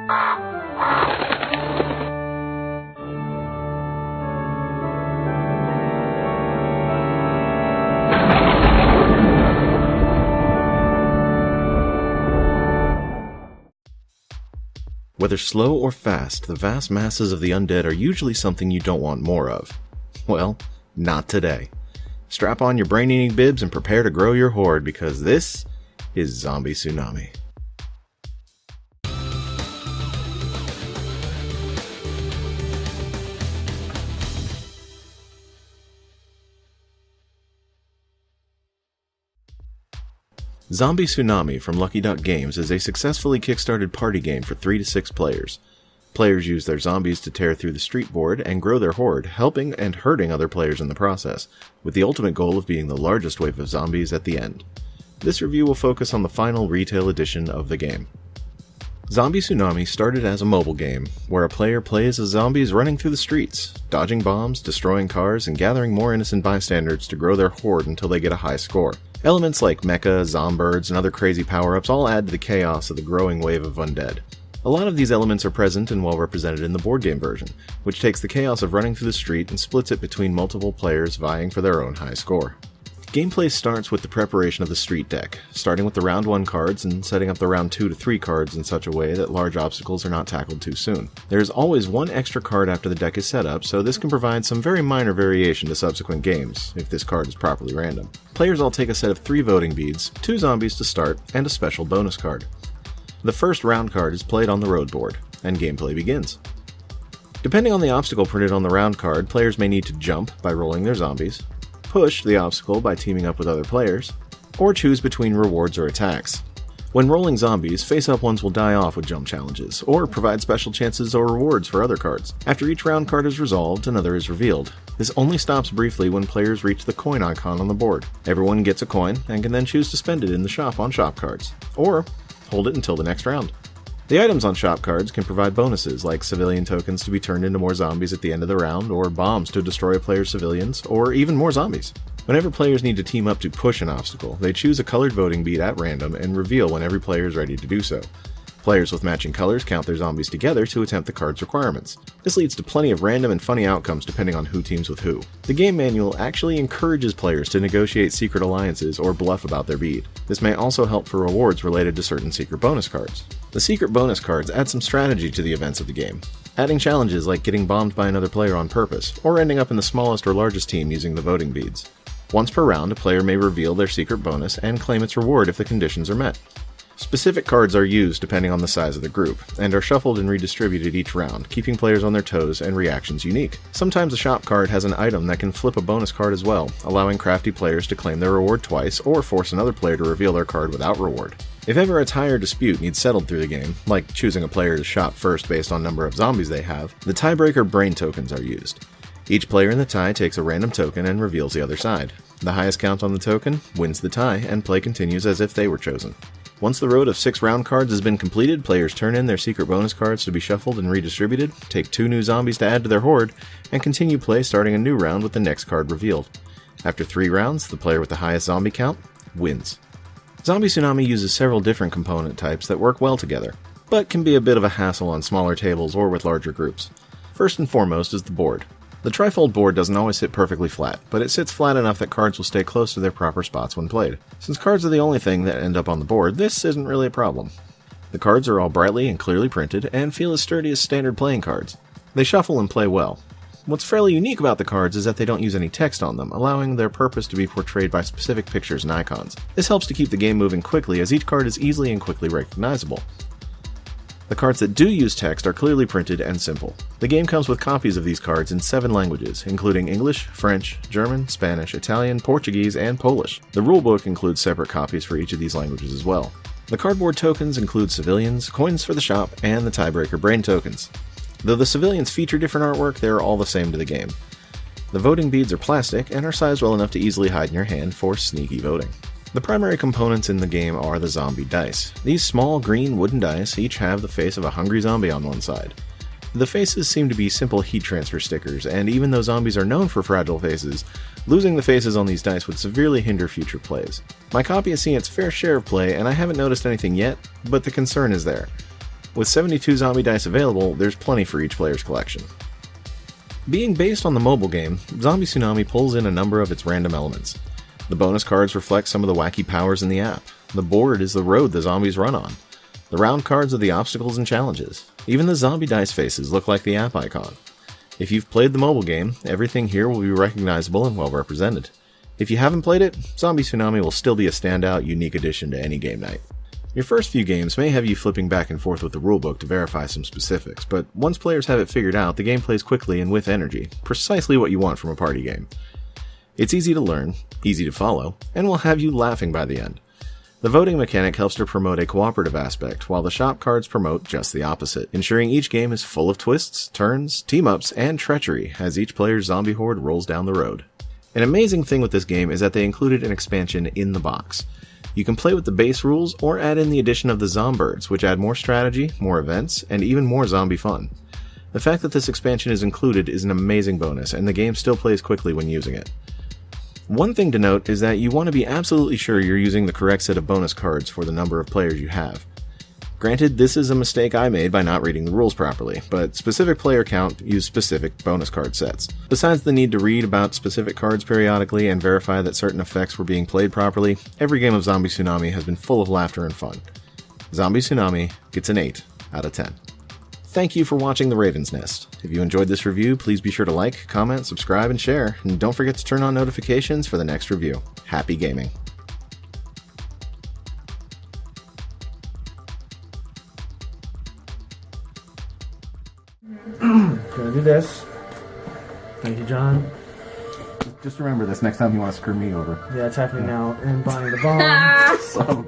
Whether slow or fast, the vast masses of the undead are usually something you don't want more of. Well, not today. Strap on your brain-eating bibs and prepare to grow your horde, because this is Zombie Tsunami. Zombie Tsunami from Lucky Duck Games is a successfully kickstarted party game for 3 to 6 players. Players use their zombies to tear through the street board and grow their horde, helping and hurting other players in the process, with the ultimate goal of being the largest wave of zombies at the end. This review will focus on the final retail edition of the game. Zombie Tsunami started as a mobile game, where a player plays as zombies running through the streets, dodging bombs, destroying cars, and gathering more innocent bystanders to grow their horde until they get a high score. Elements like mecha, zombirds, and other crazy power-ups all add to the chaos of the growing wave of undead. A lot of these elements are present and well represented in the board game version, which takes the chaos of running through the street and splits it between multiple players vying for their own high score. Gameplay starts with the preparation of the street deck, starting with the round 1 cards and setting up the round 2 to 3 cards in such a way that large obstacles are not tackled too soon. There is always one extra card after the deck is set up, so this can provide some very minor variation to subsequent games, if this card is properly random. Players all take a set of 3 voting beads, 2 zombies to start, and a special bonus card. The first round card is played on the road board, and gameplay begins. Depending on the obstacle printed on the round card, players may need to jump by rolling their zombies, push the obstacle by teaming up with other players, or choose between rewards or attacks. When rolling zombies, face-up ones will die off with jump challenges, or provide special chances or rewards for other cards. After each round card is resolved, another is revealed. This only stops briefly when players reach the coin icon on the board. Everyone gets a coin, and can then choose to spend it in the shop on shop cards, or hold it until the next round. The items on shop cards can provide bonuses, like civilian tokens to be turned into more zombies at the end of the round, or bombs to destroy a player's civilians, or even more zombies. Whenever players need to team up to push an obstacle, they choose a colored voting bead at random and reveal when every player is ready to do so. Players with matching colors count their zombies together to attempt the card's requirements. This leads to plenty of random and funny outcomes depending on who teams with who. The game manual actually encourages players to negotiate secret alliances or bluff about their bead. This may also help for rewards related to certain secret bonus cards. The secret bonus cards add some strategy to the events of the game, adding challenges like getting bombed by another player on purpose, or ending up in the smallest or largest team using the voting beads. Once per round, a player may reveal their secret bonus and claim its reward if the conditions are met. Specific cards are used depending on the size of the group, and are shuffled and redistributed each round, keeping players on their toes and reactions unique. Sometimes a shop card has an item that can flip a bonus card as well, allowing crafty players to claim their reward twice, or force another player to reveal their card without reward. If ever a tie or dispute needs settled through the game, like choosing a player to shop first based on number of zombies they have, the tiebreaker brain tokens are used. Each player in the tie takes a random token and reveals the other side. The highest count on the token wins the tie, and play continues as if they were chosen. Once the road of 6 round cards has been completed, players turn in their secret bonus cards to be shuffled and redistributed, take 2 new zombies to add to their horde, and continue play starting a new round with the next card revealed. After 3 rounds, the player with the highest zombie count wins. Zombie Tsunami uses several different component types that work well together, but can be a bit of a hassle on smaller tables or with larger groups. First and foremost is the board. The trifold board doesn't always sit perfectly flat, but it sits flat enough that cards will stay close to their proper spots when played. Since cards are the only thing that end up on the board, this isn't really a problem. The cards are all brightly and clearly printed, and feel as sturdy as standard playing cards. They shuffle and play well. What's fairly unique about the cards is that they don't use any text on them, allowing their purpose to be portrayed by specific pictures and icons. This helps to keep the game moving quickly, as each card is easily and quickly recognizable. The cards that do use text are clearly printed and simple. The game comes with copies of these cards in 7 languages, including English, French, German, Spanish, Italian, Portuguese, and Polish. The rulebook includes separate copies for each of these languages as well. The cardboard tokens include civilians, coins for the shop, and the tiebreaker brain tokens. Though the civilians feature different artwork, they are all the same to the game. The voting beads are plastic and are sized well enough to easily hide in your hand for sneaky voting. The primary components in the game are the zombie dice. These small green wooden dice each have the face of a hungry zombie on one side. The faces seem to be simple heat transfer stickers, and even though zombies are known for fragile faces, losing the faces on these dice would severely hinder future plays. My copy has seen its fair share of play, and I haven't noticed anything yet, but the concern is there. With 72 zombie dice available, there's plenty for each player's collection. Being based on the mobile game, Zombie Tsunami pulls in a number of its random elements. The bonus cards reflect some of the wacky powers in the app. The board is the road the zombies run on. The round cards are the obstacles and challenges. Even the zombie dice faces look like the app icon. If you've played the mobile game, everything here will be recognizable and well represented. If you haven't played it, Zombie Tsunami will still be a standout, unique addition to any game night. Your first few games may have you flipping back and forth with the rulebook to verify some specifics, but once players have it figured out, the game plays quickly and with energy, precisely what you want from a party game. It's easy to learn, easy to follow, and will have you laughing by the end. The voting mechanic helps to promote a cooperative aspect, while the shop cards promote just the opposite, ensuring each game is full of twists, turns, team-ups, and treachery as each player's zombie horde rolls down the road. An amazing thing with this game is that they included an expansion in the box. You can play with the base rules or add in the addition of the Zombirds, which add more strategy, more events, and even more zombie fun. The fact that this expansion is included is an amazing bonus, and the game still plays quickly when using it. One thing to note is that you want to be absolutely sure you're using the correct set of bonus cards for the number of players you have. Granted, this is a mistake I made by not reading the rules properly, but specific player count use specific bonus card sets. Besides the need to read about specific cards periodically and verify that certain effects were being played properly, every game of Zombie Tsunami has been full of laughter and fun. Zombie Tsunami gets an 8 out of 10. Thank you for watching The Raven's Nest. If you enjoyed this review, please be sure to like, comment, subscribe, and share, and don't forget to turn on notifications for the next review. Happy gaming! Gonna do this. Thank you, John. Just remember this next time you want to screw me over. Yeah, it's happening now. And buying the bomb. So